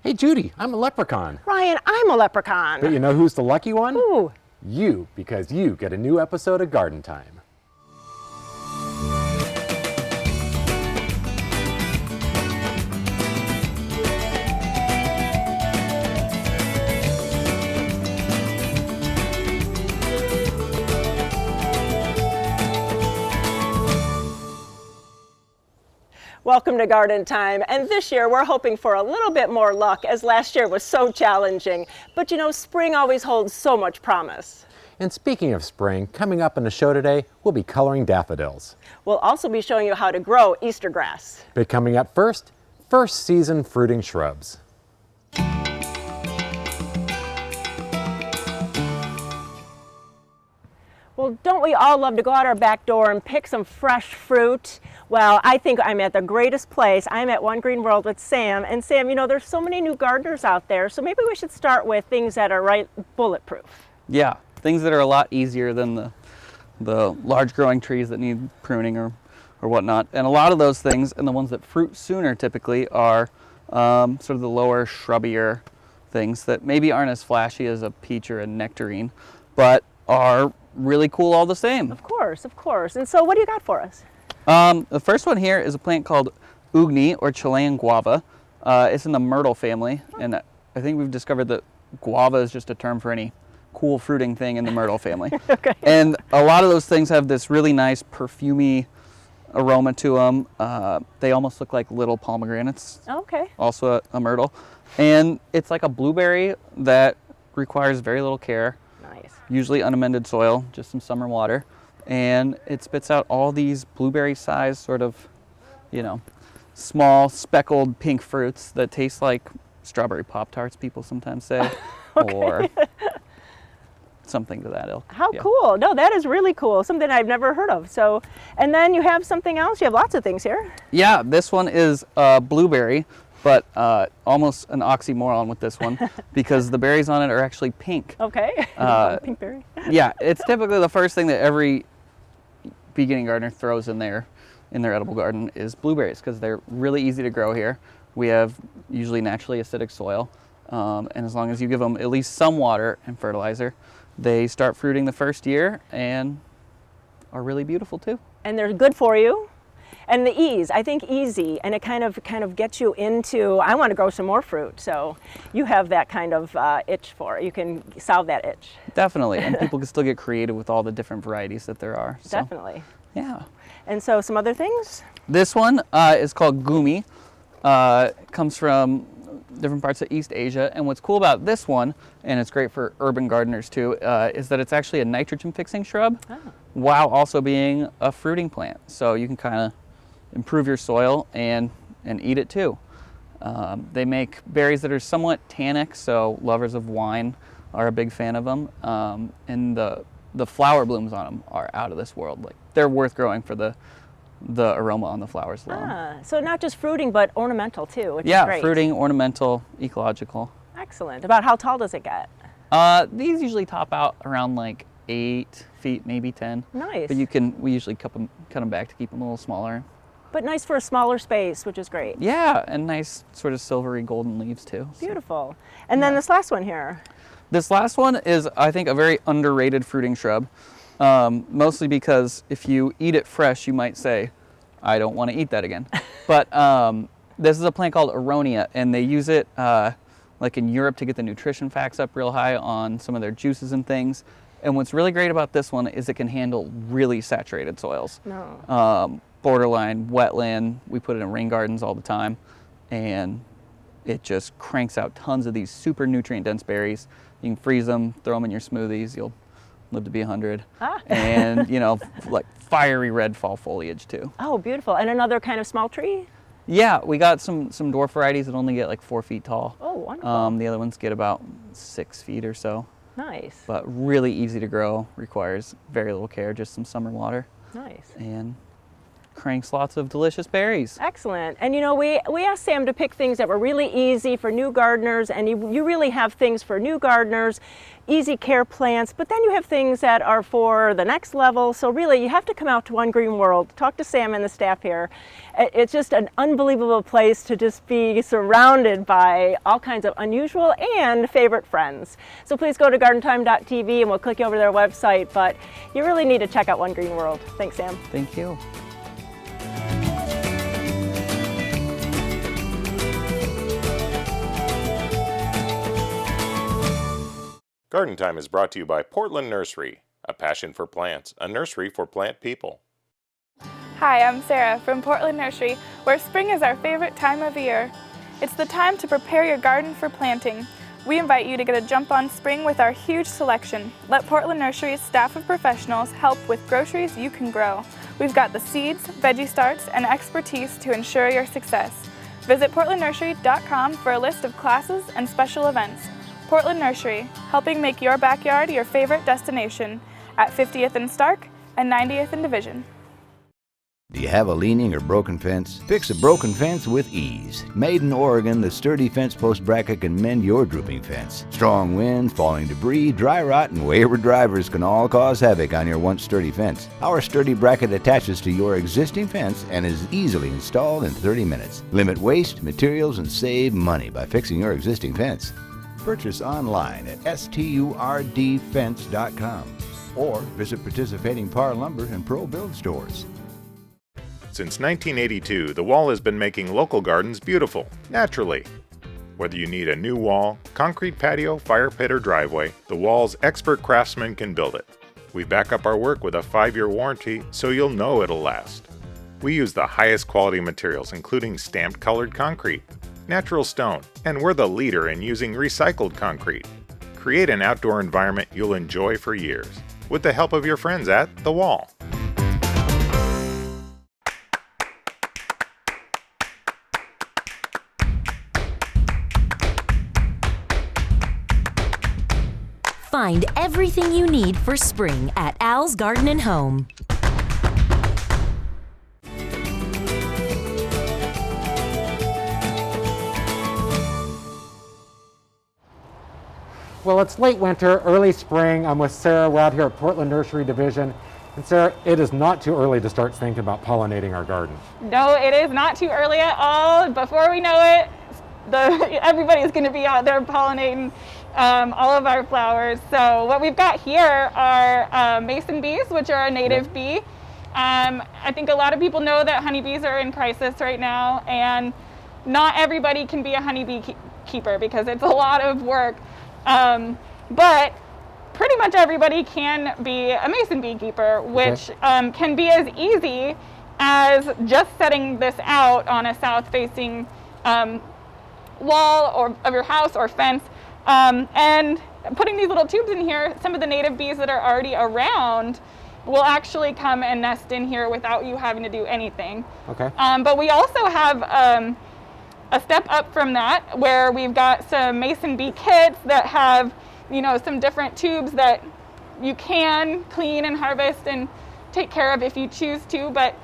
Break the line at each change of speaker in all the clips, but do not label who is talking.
Hey Judy, I'm a leprechaun.
Ryan, I'm a leprechaun.
But you know who's the lucky one?
Ooh.
You, because you get a new episode of Garden Time.
Welcome to Garden Time, and this year we're hoping for a little bit more luck as last year was so challenging. But you know, spring always holds so much promise.
And speaking of spring, coming up in the show today, we'll be coloring daffodils.
We'll also be showing you how to grow Easter grass.
But coming up first season fruiting shrubs.
Well, don't we all love to go out our back door and pick some fresh fruit? Well, I think I'm at the greatest place. I'm at One Green World with Sam. And Sam, you know, there's so many new gardeners out there, so maybe we should start with things that are bulletproof.
Yeah, things that are a lot easier than the large growing trees that need pruning or whatnot. And a lot of those things, and the ones that fruit sooner typically, are sort of the lower, shrubbier things that maybe aren't as flashy as a peach or a nectarine, but are really cool all the same.
Of course, of course. And so what do you got for us?
The first one here is a plant called Ugni, or Chilean guava. It's in the myrtle family, and I think we've discovered that guava is just a term for any cool fruiting thing in the myrtle family.
Okay.
And a lot of those things have this really nice perfumey aroma to them. They almost look like little pomegranates.
Okay.
Also a myrtle. And it's like a blueberry that requires very little care.
Nice.
Usually unamended soil, just some summer water. And it spits out all these blueberry-sized sort of, you know, small speckled pink fruits that taste like strawberry Pop-Tarts, people sometimes say,
Okay.
or something to that ilk.
How
Yeah.
cool. No, that is really cool. Something I've never heard of. So, and then you have something else. You have lots of things here.
Yeah, this one is blueberry, but almost an oxymoron with this one because the berries on it are actually pink.
Okay. Pink berry.
Yeah, it's typically the first thing that every beginning gardener throws in their edible garden is blueberries because they're really easy to grow here. We have usually naturally acidic soil, and as long as you give them at least some water and fertilizer, they start fruiting the first year and are really beautiful too.
And they're good for you. And the ease, I think easy, and it kind of gets you into, I want to grow some more fruit. So you have that kind of itch for it. You can solve that itch.
Definitely, and people can still get creative with all the different varieties that there are. So,
Definitely.
yeah.
And so some other things?
This one is called Gumi. It comes from different parts of East Asia, and what's cool about this one, and it's great for urban gardeners too, is that it's actually a nitrogen fixing shrub while also being a fruiting plant. So you can kind of improve your soil and eat it too. They make berries that are somewhat tannic, so lovers of wine are a big fan of them. And the flower blooms on them are out of this world. Like, they're worth growing for the aroma on the flowers alone.
So not just fruiting, but ornamental too, which is
Yeah,
great.
fruiting, ornamental, ecological.
Excellent. About how tall does it get?
These usually top out around like 8 feet, maybe 10.
Nice.
But we usually cut them back to keep them a little smaller.
But nice for a smaller space, which is great.
Yeah, and nice sort of silvery golden leaves too. So.
Beautiful. And then this last one here.
This last one is, I think, a very underrated fruiting shrub, mostly because if you eat it fresh, you might say, I don't want to eat that again. But this is a plant called Aronia, and they use it like in Europe to get the nutrition facts up real high on some of their juices and things. And what's really great about this one is it can handle really saturated soils.
No.
Borderline wetland. We put it in rain gardens all the time, and it just cranks out tons of these super nutrient dense berries. You can freeze them, throw them in your smoothies. You'll live to be 100. And you know, like fiery red fall foliage too.
Oh, beautiful. And another kind of small tree?
Yeah, we got some dwarf varieties that only get like 4 feet tall.
Oh, wonderful.
The other ones get about 6 feet or so.
Nice.
But really easy to grow, requires very little care, just some summer water.
Nice.
And cranks lots of delicious berries.
Excellent. And you know, we asked Sam to pick things that were really easy for new gardeners, and you really have things for new gardeners, easy care plants, but then you have things that are for the next level. So really, you have to come out to One Green World, talk to Sam and the staff here. It's just an unbelievable place to just be surrounded by all kinds of unusual and favorite friends. So please go to gardentime.tv and we'll click you over to their website, but you really need to check out One Green World. Thanks, Sam.
Thank you.
Garden Time is brought to you by Portland Nursery, a passion for plants, a nursery for plant people.
Hi, I'm Sarah from Portland Nursery, where spring is our favorite time of year. It's the time to prepare your garden for planting. We invite you to get a jump on spring with our huge selection. Let Portland Nursery's staff of professionals help with groceries you can grow. We've got the seeds, veggie starts, and expertise to ensure your success. Visit portlandnursery.com for a list of classes and special events. Portland Nursery, helping make your backyard your favorite destination at 50th and Stark and 90th and Division.
Do you have a leaning or broken fence? Fix a broken fence with ease. Made in Oregon, the sturdy fence post bracket can mend your drooping fence. Strong winds, falling debris, dry rot, and wayward drivers can all cause havoc on your once sturdy fence. Our sturdy bracket attaches to your existing fence and is easily installed in 30 minutes. Limit waste, materials, and save money by fixing your existing fence. Purchase online at sturdfence.com or visit participating Par Lumber and Pro Build stores.
Since 1982, the Wall has been making local gardens beautiful, naturally. Whether you need a new wall, concrete patio, fire pit, or driveway, the Wall's expert craftsmen can build it. We back up our work with a 5-year warranty, so you'll know it'll last. We use the highest quality materials, including stamped colored concrete, natural stone, and we're the leader in using recycled concrete. Create an outdoor environment you'll enjoy for years, with the help of your friends at The Wall.
Find everything you need for spring at Al's Garden and Home.
Well, it's late winter, early spring. I'm with Sarah. We're out here at Portland Nursery Division. And Sarah, it is not too early to start thinking about pollinating our garden.
No, it is not too early at all. Before we know it, everybody's going to be out there pollinating all of our flowers. So what we've got here are mason bees, which are a native bee. I think a lot of people know that honeybees are in crisis right now, and not everybody can be a honeybee keeper because it's a lot of work. But pretty much everybody can be a mason beekeeper, which can be as easy as just setting this out on a south-facing wall of your house or fence, and putting these little tubes in here. Some of the native bees that are already around will actually come and nest in here without you having to do anything.
Okay.
But we also have a step up from that, where we've got some mason bee kits that have, you know, some different tubes that you can clean and harvest and take care of if you choose to. But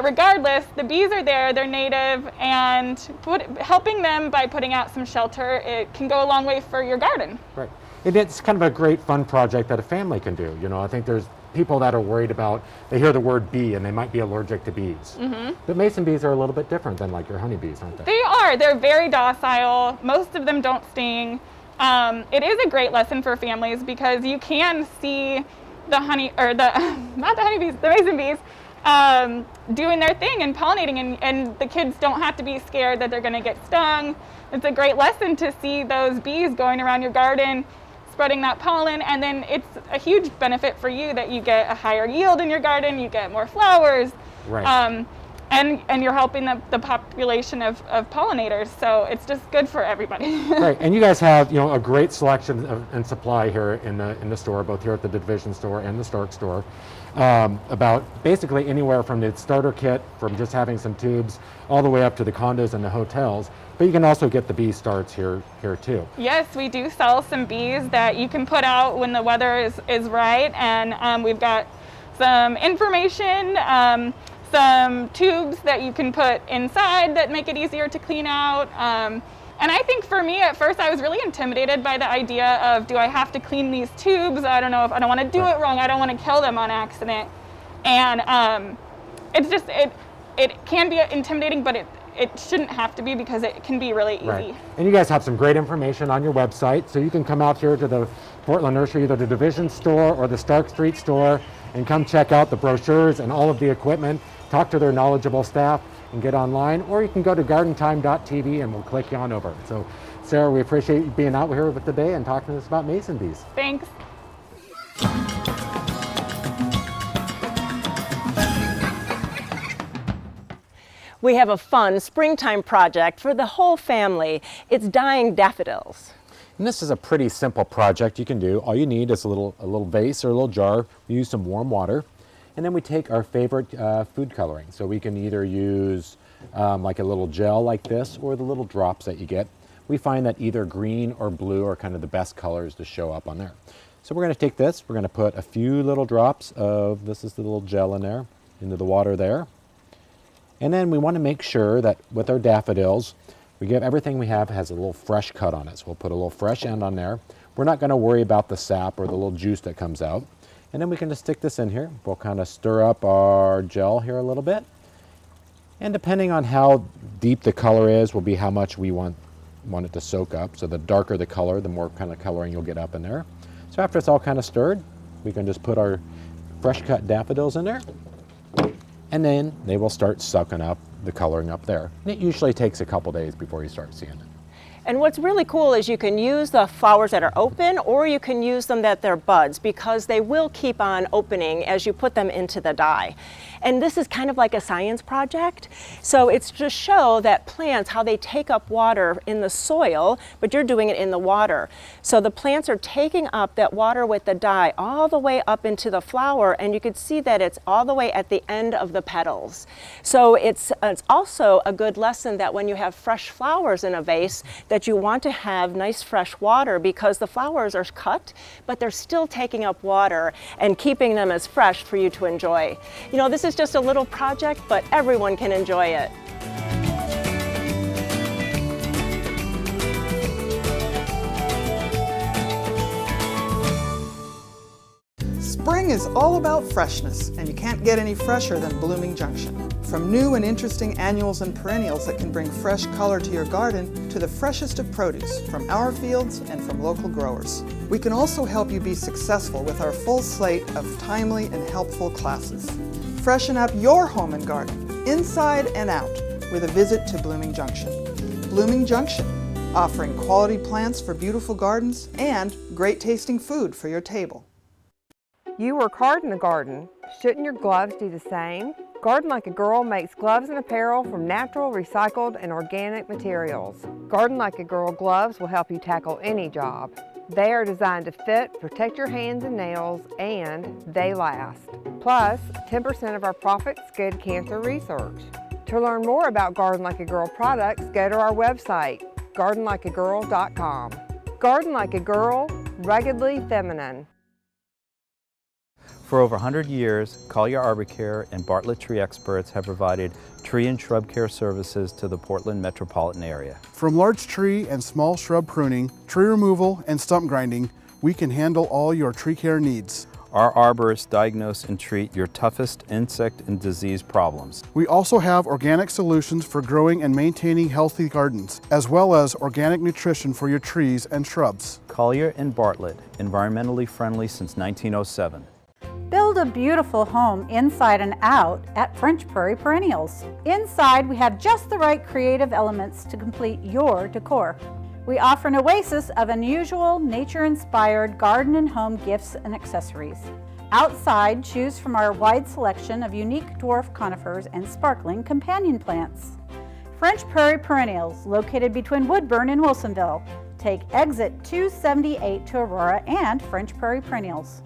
regardless, the bees are there, they're native, and helping them by putting out some shelter, it can go a long way for your garden.
Right. And it's kind of a great fun project that a family can do. You know, I think there's people that are worried about, they hear the word bee and they might be allergic to bees. Mm-hmm. But mason bees are a little bit different than like your honeybees, aren't they?
They are. They're very docile. Most of them don't sting. It is a great lesson for families because you can see the not the honeybees, the mason bees, doing their thing and pollinating, and the kids don't have to be scared that they're going to get stung. It's a great lesson to see those bees going around your garden, spreading that pollen, and then it's a huge benefit for you that you get a higher yield in your garden, you get more flowers,
right.
And you're helping the population of pollinators, so it's just good for everybody.
Right, and you guys have, you know, a great selection and supply here in the store, both here at the Division store and the Stark store, about basically anywhere from the starter kit, from just having some tubes, all the way up to the condos and the hotels. But you can also get the bee starts here too.
Yes, we do sell some bees that you can put out when the weather is right, and we've got some information, some tubes that you can put inside that make it easier to clean out. And I think for me, at first, I was really intimidated by the idea of, do I have to clean these tubes? I don't know if I don't want to do it wrong. I don't want to kill them on accident. And it's just, it can be intimidating, but it shouldn't have to be, because it can be really easy.
Right. And you guys have some great information on your website, so you can come out here to the Portland Nursery, either the Division store or the Stark Street store, and come check out the brochures and all of the equipment, talk to their knowledgeable staff, and get online, or you can go to gardentime.tv and we'll click you on over. So Sarah, we appreciate you being out here with today and talking to us about mason bees.
Thanks.
We have a fun springtime project for the whole family. It's dyeing daffodils.
And this is a pretty simple project you can do. All you need is a little vase or a little jar. We use some warm water, and then we take our favorite food coloring. So we can either use like a little gel like this, or the little drops that you get. We find that either green or blue are kind of the best colors to show up on there. So we're going to take this, we're going to put a few little drops of, this is the little gel in there, into the water there. And then we want to make sure that with our daffodils, we get everything we have has a little fresh cut on it. So we'll put a little fresh end on there. We're not going to worry about the sap or the little juice that comes out. And then we can just stick this in here. We'll kind of stir up our gel here a little bit. And depending on how deep the color is, will be how much we want it to soak up. So the darker the color, the more kind of coloring you'll get up in there. So after it's all kind of stirred, we can just put our fresh cut daffodils in there. And then they will start sucking up the coloring up there. And it usually takes a couple days before you start seeing it.
And what's really cool is you can use the flowers that are open, or you can use them that they're buds, because they will keep on opening as you put them into the dye. And this is kind of like a science project. So it's to show that plants, how they take up water in the soil, but you're doing it in the water. So the plants are taking up that water with the dye all the way up into the flower, and you can see that it's all the way at the end of the petals. So it's also a good lesson that when you have fresh flowers in a vase, that you want to have nice fresh water, because the flowers are cut, but they're still taking up water and keeping them as fresh for you to enjoy. You know, this is just a little project, but everyone can enjoy it.
Spring is all about freshness, and you can't get any fresher than Blooming Junction. From new and interesting annuals and perennials that can bring fresh color to your garden, to the freshest of produce from our fields and from local growers. We can also help you be successful with our full slate of timely and helpful classes. Freshen up your home and garden, inside and out, with a visit to Blooming Junction. Blooming Junction, offering quality plants for beautiful gardens and great tasting food for your table.
You work hard in the garden. Shouldn't your gloves do the same? Garden Like a Girl makes gloves and apparel from natural, recycled, and organic materials. Garden Like a Girl gloves will help you tackle any job. They are designed to fit, protect your hands and nails, and they last. Plus, 10% of our profits go to cancer research. To learn more about Garden Like a Girl products, go to our website, gardenlikeagirl.com. Garden Like a Girl, ruggedly feminine.
For over 100 years, Collier Arbor Care and Bartlett Tree Experts have provided tree and shrub care services to the Portland metropolitan area.
From large tree and small shrub pruning, tree removal, and stump grinding, we can handle all your tree care needs.
Our arborists diagnose and treat your toughest insect and disease problems.
We also have organic solutions for growing and maintaining healthy gardens, as well as organic nutrition for your trees and shrubs.
Collier and Bartlett, environmentally friendly since 1907.
Build a beautiful home inside and out at French Prairie Perennials. Inside, we have just the right creative elements to complete your decor. We offer an oasis of unusual, nature-inspired garden and home gifts and accessories. Outside, choose from our wide selection of unique dwarf conifers and sparkling companion plants. French Prairie Perennials, located between Woodburn and Wilsonville. Take exit 278 to Aurora and French Prairie Perennials.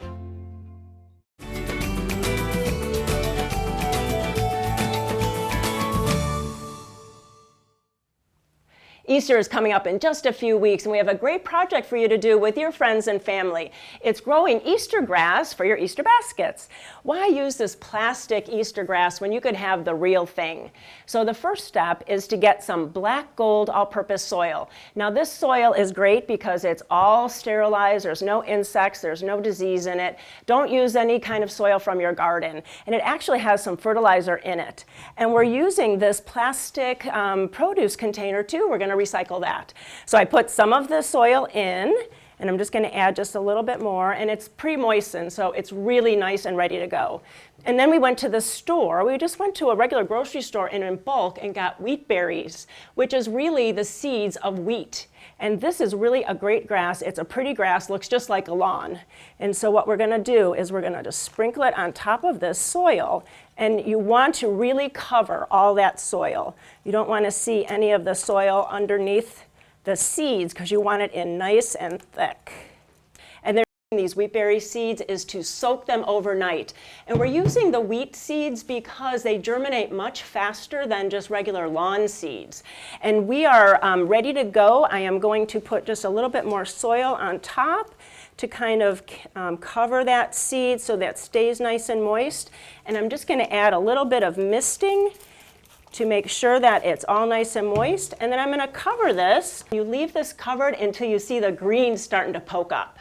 Easter is coming up in just a few weeks, and we have a great project for you to do with your friends and family. It's growing Easter grass for your Easter baskets. Why use this plastic Easter grass when you could have the real thing? So the first step is to get some black gold all-purpose soil. Now this soil is great because it's all sterilized, there's no insects, there's no disease in it. Don't use any kind of soil from your garden. And it actually has some fertilizer in it. And we're using this plastic produce container too. We're going to recycle that. So I put some of the soil in, and I'm just going to add just a little bit more, and it's pre-moistened, so it's really nice and ready to go. And then we went to the store. We just went to a regular grocery store and in bulk and got wheat berries, which is really the seeds of wheat. And this is really a great grass. It's a pretty grass, looks just like a lawn. And so what we're going to do is we're going to just sprinkle it on top of this soil. And you want to really cover all that soil. You don't want to see any of the soil underneath the seeds because you want it in nice and thick. And these wheat berry seeds is to soak them overnight. And we're using the wheat seeds because they germinate much faster than just regular lawn seeds. And we are ready to go. I am going to put just a little bit more soil on top to kind of cover that seed so that stays nice and moist. And I'm just going to add a little bit of misting to make sure that it's all nice and moist. And then I'm going to cover this. You leave this covered until you see the green starting to poke up.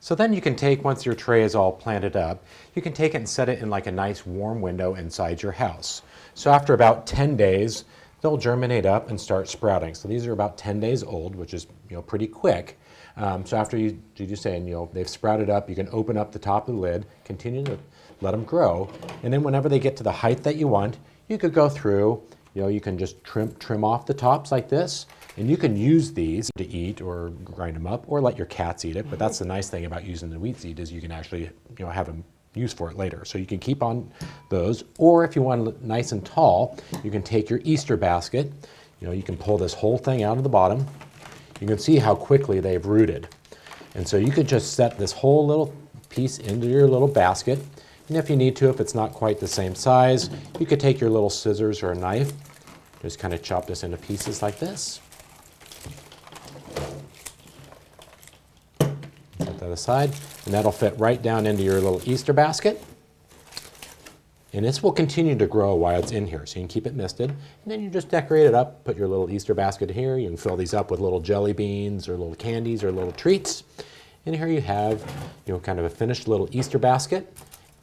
So then you can take, once your tray is all planted up, you can take it and set it in like a nice warm window inside your house. So after about 10 days, they'll germinate up and start sprouting. So these are about 10 days old, which is pretty quick. So after you just saying, they've sprouted up, you can open up the top of the lid, continue to let them grow, and then whenever they get to the height that you want, you could go through, you can just trim off the tops like this, and you can use these to eat or grind them up or let your cats eat it. But that's the nice thing about using the wheat seed is you can actually have them use for it later. So you can keep on those, or if you want it nice and tall, you can take your Easter basket. You can pull this whole thing out of the bottom. You can see how quickly they've rooted. And so you could just set this whole little piece into your little basket. And if you need to, if it's not quite the same size, you could take your little scissors or a knife, just kind of chop this into pieces like this. Set that aside, and that'll fit right down into your little Easter basket. And this will continue to grow while it's in here, so you can keep it misted. And then you just decorate it up, put your little Easter basket here. You can fill these up with little jelly beans or little candies or little treats. And here you have, kind of a finished little Easter basket.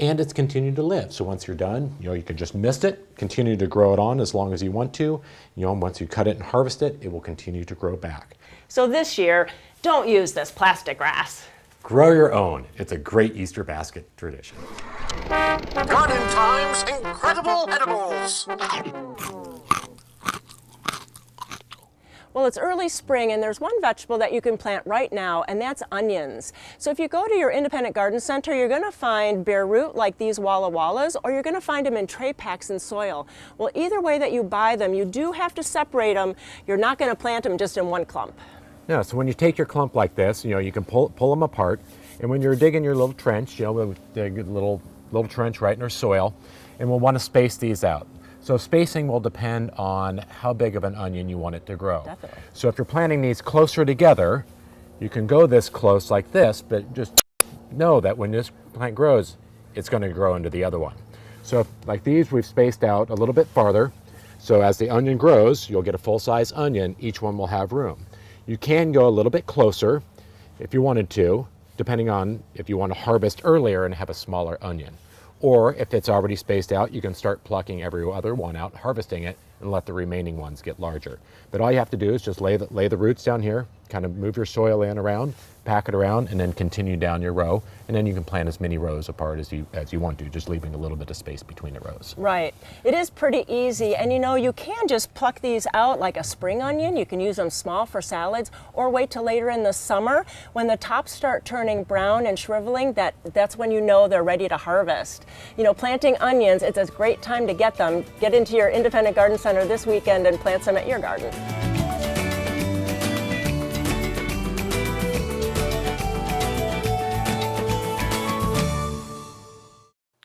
And it's continued to live. So once you're done, you can just mist it, continue to grow it on as long as you want to. Once you cut it and harvest it, it will continue to grow back.
So this year, don't use this plastic grass.
Grow your own. It's a great Easter basket tradition.
Garden Time's Incredible Edibles.
Well, it's early spring and there's one vegetable that you can plant right now, and that's onions. So if you go to your independent garden center, you're going to find bare root like these Walla Wallas, or you're going to find them in tray packs in soil. Well, either way that you buy them, you do have to separate them. You're not going to plant them just in one clump.
No, so when you take your clump like this, you can pull them apart, and when you're digging your little trench, we'll dig a little trench right in our soil, and we'll want to space these out. So spacing will depend on how big of an onion you want it to grow.
Definitely.
So if you're planting these closer together, you can go this close like this, but just know that when this plant grows, it's going to grow into the other one. So like these, we've spaced out a little bit farther. So as the onion grows, you'll get a full-size onion. Each one will have room. You can go a little bit closer if you wanted to, depending on if you want to harvest earlier and have a smaller onion. Or if it's already spaced out, you can start plucking every other one out, harvesting it, and let the remaining ones get larger. But all you have to do is just lay the roots down here, kind of move your soil in around, pack it around, and then continue down your row. And then you can plant as many rows apart as you want to, just leaving a little bit of space between the rows.
Right. It is pretty easy. And you can just pluck these out like a spring onion. You can use them small for salads, or wait till later in the summer when the tops start turning brown and shriveling. That's when you know they're ready to harvest. Planting onions, it's a great time to get them. Get into your independent garden center this weekend and plant some at your garden.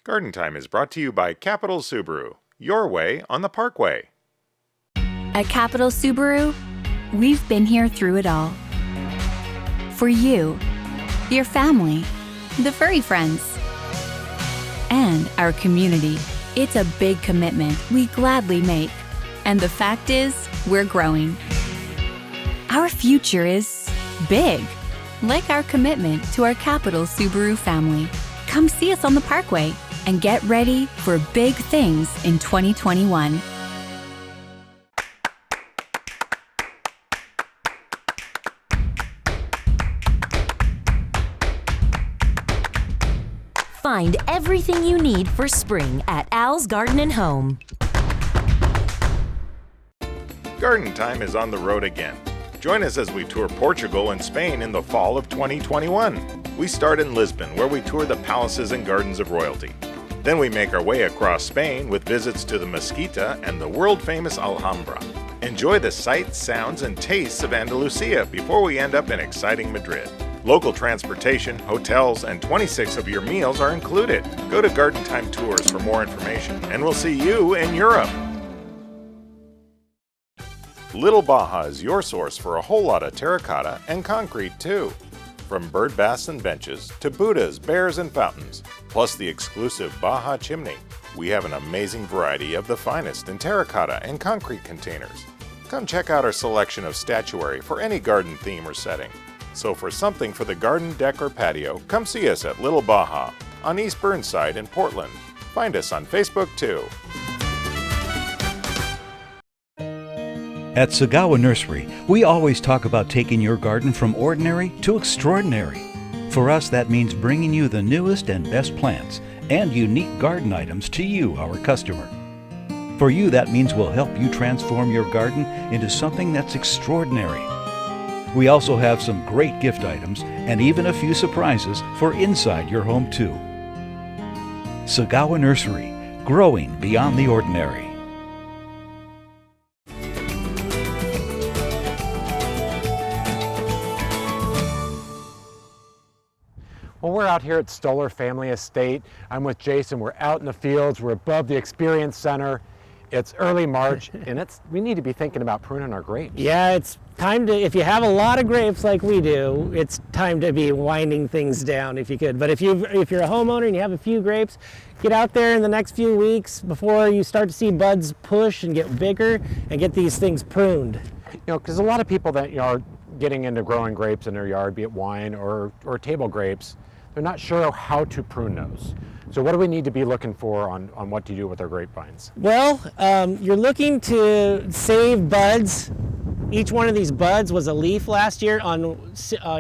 Garden Time is brought to you by Capital Subaru, your way on the Parkway.
At Capital Subaru,
We've been here through it all. For you, your family, the furry friends, and our community. It's a big commitment we gladly make. And the fact is, we're growing. Our future is big, like our commitment to our Capital Subaru family. Come see us on the Parkway and get ready for big things in 2021.
Find everything you need for spring at Al's Garden and Home.
Garden Time is on the road again. Join us as we tour Portugal and Spain in the fall of 2021. We start in Lisbon, where we tour the palaces and gardens of royalty. Then we make our way across Spain with visits to the Mesquita and the world-famous Alhambra. Enjoy the sights, sounds, and tastes of Andalusia before we end up in exciting Madrid. Local transportation, hotels, and 26 of your meals are included. Go to Garden Time Tours for more information, and we'll see you in Europe. Little Baja is your source for a whole lot of terracotta and concrete too. From bird baths and benches to Buddhas, bears, and fountains, plus the exclusive Baja chimney. We have an amazing variety of the finest in terracotta and concrete containers. Come check out our selection of statuary for any garden theme or setting. So for something for the garden, deck, or patio, come see us at Little Baja on East Burnside in Portland. Find us on Facebook too.
At Sagawa Nursery, we always talk about taking your garden from ordinary to extraordinary. For us, that means bringing you the newest and best plants and unique garden items to you, our customer. For you, that means we'll help you transform your garden into something that's extraordinary. We also have some great gift items and even a few surprises for inside your home too. Sagawa Nursery, growing beyond the ordinary.
Well, we're out here at Stoller Family Estate. I'm with Jason. We're out in the fields. We're above the Experience Center. It's early March, and we need to be thinking about pruning our grapes.
Yeah, it's time to, if you have a lot of grapes like we do, it's time to be winding things down if you could. But if you're a homeowner and you have a few grapes, get out there in the next few weeks before you start to see buds push and get bigger and get these things pruned.
You know, because a lot of people that are getting into growing grapes in their yard, be it wine or table grapes, they're not sure how to prune those. So what do we need to be looking for on what to do with our grapevines?
Well, you're looking to save buds. Each one of these buds was a leaf last year on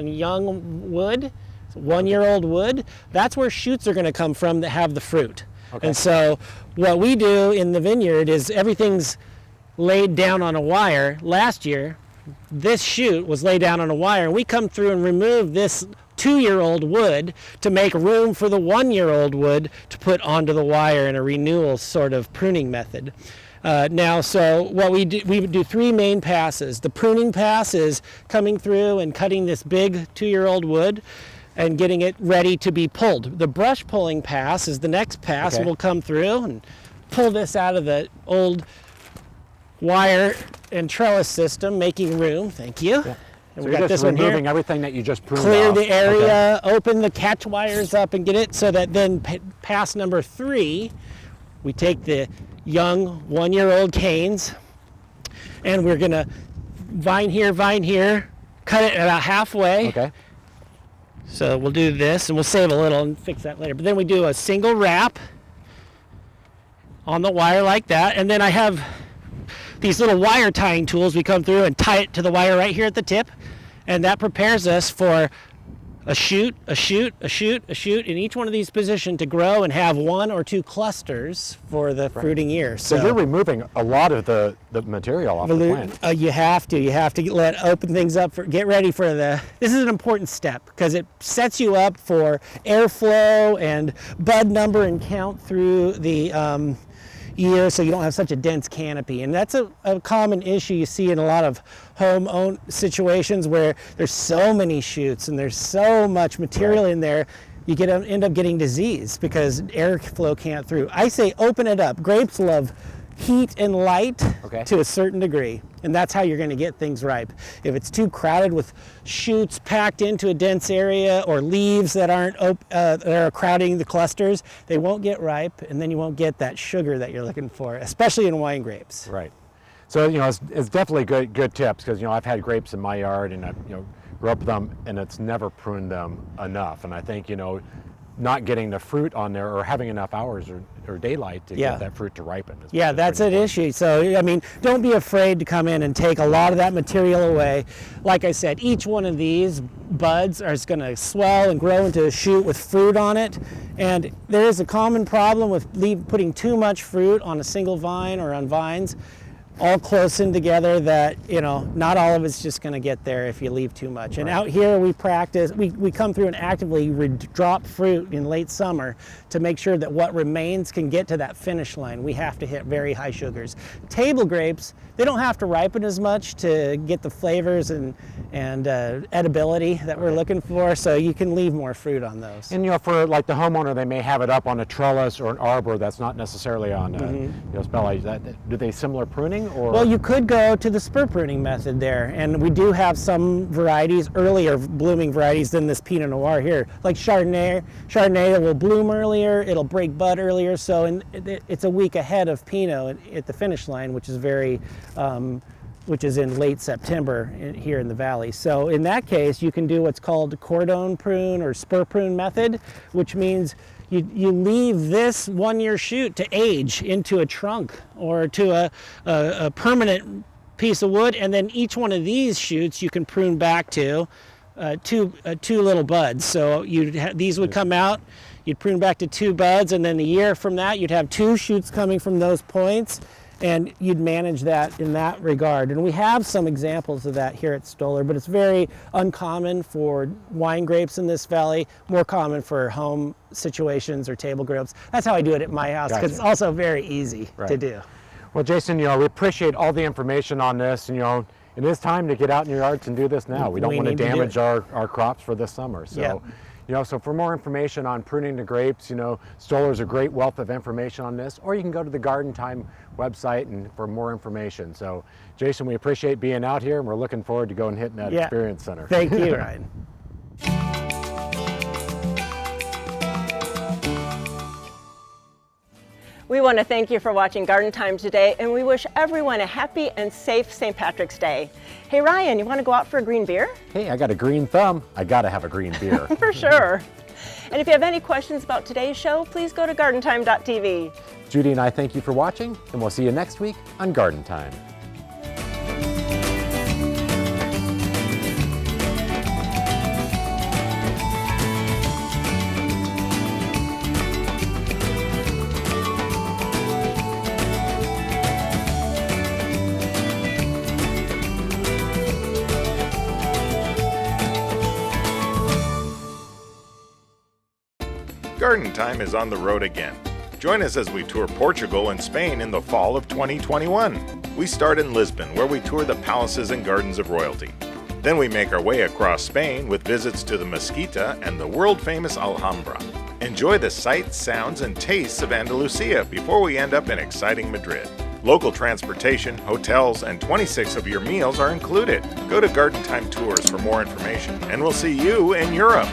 young wood, 1-year-old wood. That's where shoots are going to come from that have the fruit. Okay. And so what we do in the vineyard is everything's laid down on a wire. Last year, this shoot was laid down on a wire, and we come through and remove this 2-year-old wood to make room for the 1-year-old wood to put onto the wire in a renewal sort of pruning method. So what we do 3 main passes. The pruning pass is coming through and cutting this big 2-year-old wood and getting it ready to be pulled. The brush pulling pass is the next pass. Okay. We'll come through and pull this out of the old wire and trellis system, making room. Thank you. Yeah.
So we got this one removing everything that you just pruned
Clear
off.
The area, okay. Open the catch wires up and get it so that then pass number 3, we take the young 1-year-old canes and we're gonna vine here, cut it about halfway. Okay. So we'll do this and we'll save a little and fix that later. But then we do a single wrap on the wire like that, and then I have these little wire tying tools. We come through and tie it to the wire right here at the tip, and that prepares us for a shoot in each one of these positions to grow and have 1 or 2 clusters for the fruiting year.
So you're removing a lot of the material off the plant.
You have to open things up, get ready for this is an important step because it sets you up for airflow and bud number and count through the year, so you don't have such a dense canopy. And that's a common issue you see in a lot of home-owned situations where there's so many shoots and there's so much material in there, you end up getting disease because airflow can't through. I say open it up. Grapes love heat and light
Okay.
to a certain degree, and that's how you're going to get things ripe. If it's too crowded with shoots packed into a dense area or leaves that that are crowding the clusters, they won't get ripe, and then you won't get that sugar that you're looking for, especially in wine grapes.
Right. So, it's definitely good tips, because, I've had grapes in my yard, and I, grew up with them, and it's never pruned them enough. And I think, not getting the fruit on there or having enough hours or daylight to
Yeah.
get that fruit to ripen.
Yeah, that's an issue. So, I mean, don't be afraid to come in and take a lot of that material away. Like I said, each one of these buds is going to swell and grow into a shoot with fruit on it. And there is a common problem with putting too much fruit on a single vine or on vines all close in together that, not all of it's just going to get there if you leave too much. And out here we practice, we come through and actively drop fruit in late summer to make sure that what remains can get to that finish line. We have to hit very high sugars. Table grapes, they don't have to ripen as much to get the flavors and edibility that we're looking for, so you can leave more fruit on those.
And for like the homeowner, they may have it up on a trellis or an arbor that's not necessarily on spell. Do they similar pruning? Or?
Well, you could go to the spur pruning method there, and we do have some varieties, earlier blooming varieties than this Pinot Noir here, like Chardonnay. Chardonnay will bloom earlier, it'll break bud earlier, so it's a week ahead of Pinot at the finish line, which is in late September here in the valley. So in that case, you can do what's called cordon prune or spur prune method, which means you leave this one-year shoot to age into a trunk or to a permanent piece of wood, and then each one of these shoots you can prune back to two little buds. So these would come out, you'd prune back to 2 buds, and then a year from that you'd have 2 shoots coming from those points, and you'd manage that in that regard. And we have some examples of that here at Stoller, but it's very uncommon for wine grapes in this valley, more common for home situations or table grapes. That's how I do it at my house, because it's also very easy to do.
Well, Jason, we appreciate all the information on this, and it is time to get out in your yards and do this now. We don't want to damage our crops for this summer. So. So for more information on pruning the grapes, Stoller's a great wealth of information on this, or you can go to the Garden Time website and for more information. So, Jason, we appreciate being out here, and we're looking forward to going and hitting that Experience Center.
Thank you, Ryan.
We want to thank you for watching Garden Time today, and we wish everyone a happy and safe St. Patrick's Day. Hey Ryan, you want to go out for a green beer?
Hey, I got a green thumb. I got to have a green beer.
For sure. And if you have any questions about today's show, please go to gardentime.tv.
Judy and I thank you for watching, and we'll see you next week on Garden Time.
Garden Time is on the road again. Join us as we tour Portugal and Spain in the fall of 2021. We start in Lisbon, where we tour the palaces and gardens of royalty. Then we make our way across Spain with visits to the Mesquita and the world-famous Alhambra. Enjoy the sights, sounds, and tastes of Andalusia before we end up in exciting Madrid. Local transportation, hotels, and 26 of your meals are included. Go to Garden Time Tours for more information, and we'll see you in Europe.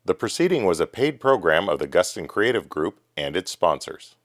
The proceeding was a paid program of the Gustin Creative Group and its sponsors.